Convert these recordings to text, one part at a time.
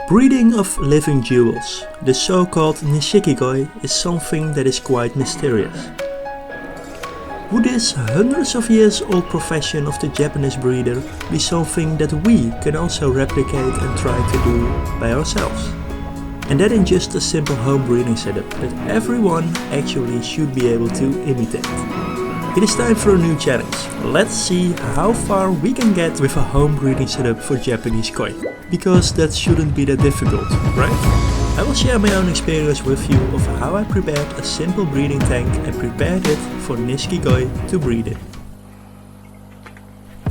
Breeding of living jewels, the so-called Nishikigoi, is something that is quite mysterious. Would this hundreds of years old profession of the Japanese breeder be something that we can also replicate and try to do by ourselves? And that in just a simple home breeding setup that everyone actually should be able to imitate. It is time for a new challenge. Let's see how far we can get with a home breeding setup for Japanese koi. Because that shouldn't be that difficult, right? I will share my own experience with you of how I prepared a simple breeding tank and prepared it for Nishikigoi to breed in.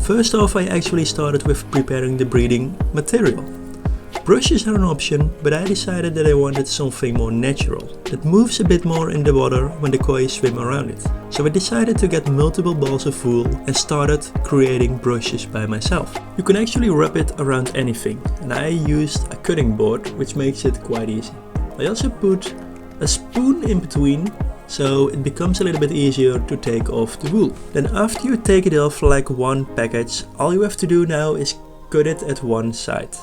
First off, I actually started with preparing the breeding material. Brushes are an option, but I decided that I wanted something more natural, that moves a bit more in the water when the koi swim around it. So I decided to get multiple balls of wool and started creating brushes by myself. You can actually wrap it around anything, and I used a cutting board, which makes it quite easy. I also put a spoon in between, so it becomes a little bit easier to take off the wool. Then after you take it off like one package, all you have to do now is cut it at one side.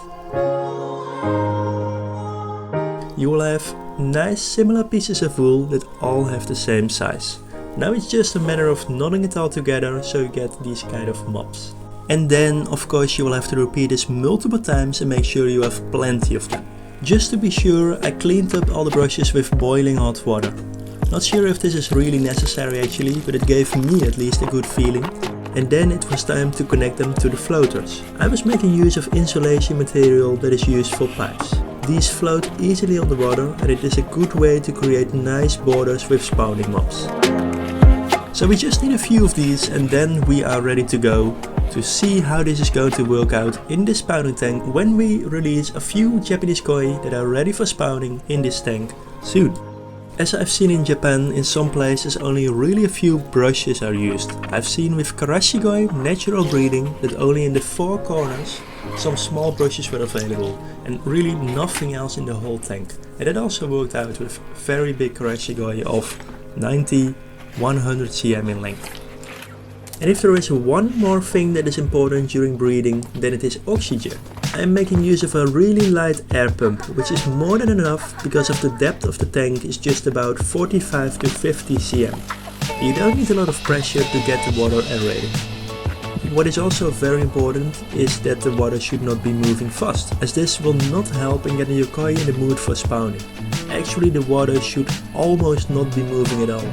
You will have nice similar pieces of wool that all have the same size. Now it's just a matter of knotting it all together so you get these kind of mops. And then of course you will have to repeat this multiple times and make sure you have plenty of them. Just to be sure, I cleaned up all the brushes with boiling hot water. Not sure if this is really necessary actually, but it gave me at least a good feeling. And then it was time to connect them to the floaters. I was making use of insulation material that is used for pipes. These float easily on the water and it is a good way to create nice borders with spawning mops. So we just need a few of these and then we are ready to go to see how this is going to work out in this spawning tank when we release a few Japanese koi that are ready for spawning in this tank soon. As I've seen in Japan, in some places only really a few brushes are used. I've seen with Karashigoi natural breeding that only in the four corners some small brushes were available and really nothing else in the whole tank. And that also worked out with very big Karashigoi of 90-100 cm in length. And if there is one more thing that is important during breeding, then it is oxygen. I am making use of a really light air pump, which is more than enough because of the depth of the tank is just about 45 to 50 cm. You don't need a lot of pressure to get the water aerated. What is also very important is that the water should not be moving fast, as this will not help in getting your koi in the mood for spawning. Actually, the water should almost not be moving at all.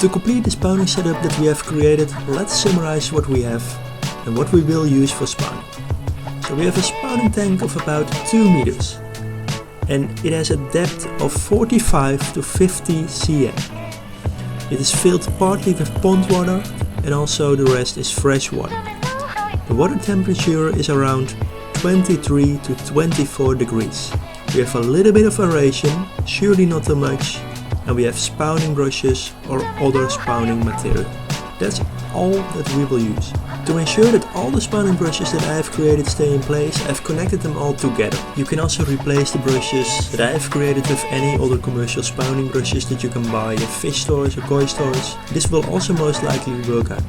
To complete the spawning setup that we have created, let's summarize what we have and what we will use for spawning. So we have a spawning tank of about 2 meters and it has a depth of 45 to 50 cm. It is filled partly with pond water and also the rest is fresh water. The water temperature is around 23 to 24 degrees. We have a little bit of aeration, surely not too much, and we have spawning brushes or other spawning material. That's all that we will use. To ensure that all the spawning brushes that I have created stay in place, I've connected them all together. You can also replace the brushes that I have created with any other commercial spawning brushes that you can buy at fish stores or koi stores. This will also most likely work out.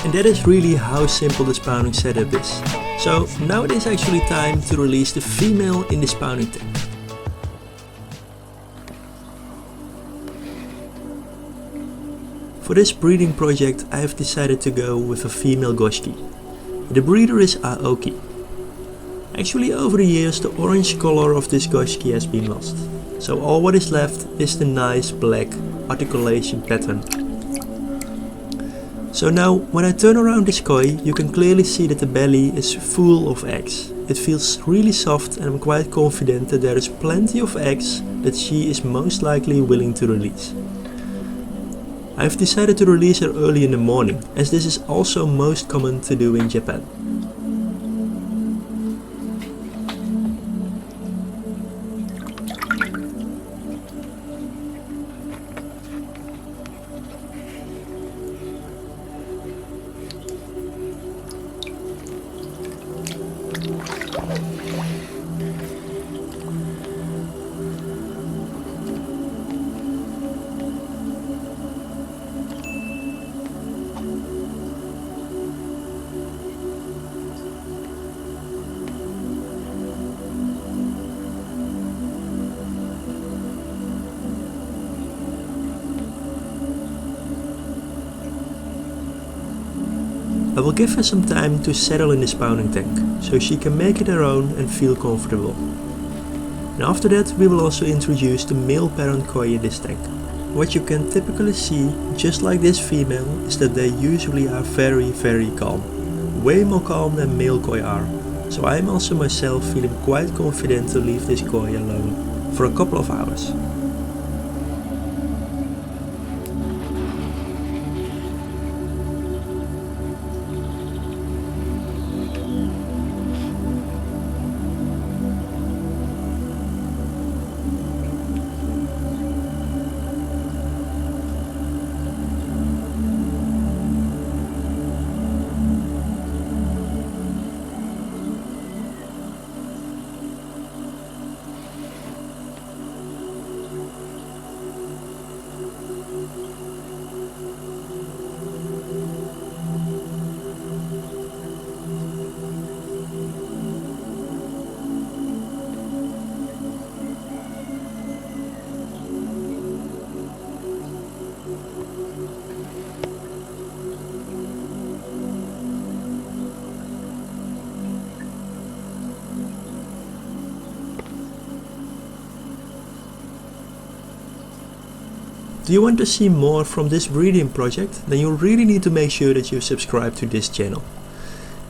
And that is really how simple the spawning setup is. So now it is actually time to release the female in the spawning tank. For this breeding project I have decided to go with a female goshki. The breeder is AboutKoi. Actually over the years the orange color of this goshki has been lost. So all what is left is the nice black articulation pattern. So now when I turn around this koi you can clearly see that the belly is full of eggs. It feels really soft and I'm quite confident that there is plenty of eggs that she is most likely willing to release. I've decided to release her early in the morning, as this is also most common to do in Japan. I will give her some time to settle in the spawning tank, so she can make it her own and feel comfortable. And after that we will also introduce the male parent koi in this tank. What you can typically see, just like this female, is that they usually are very calm. Way more calm than male koi are. So I am also myself feeling quite confident to leave this koi alone for a couple of hours. Do you want to see more from this breeding project? Then you really need to make sure that you subscribe to this channel.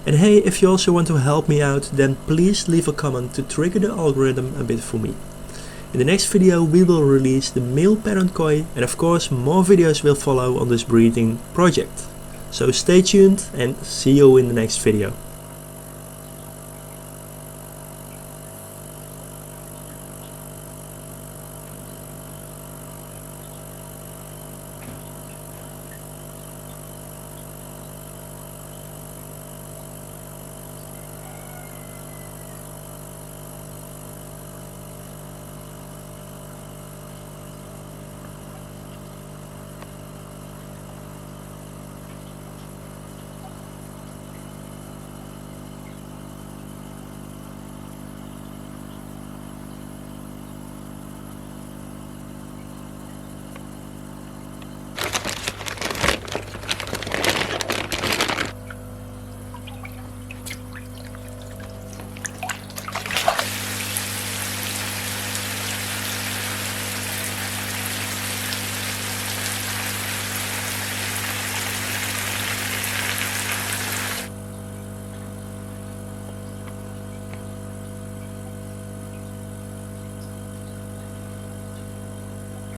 And hey, if you also want to help me out, then please leave a comment to trigger the algorithm a bit for me. In the next video we will release the male parent koi, and of course more videos will follow on this breeding project. So stay tuned and see you in the next video.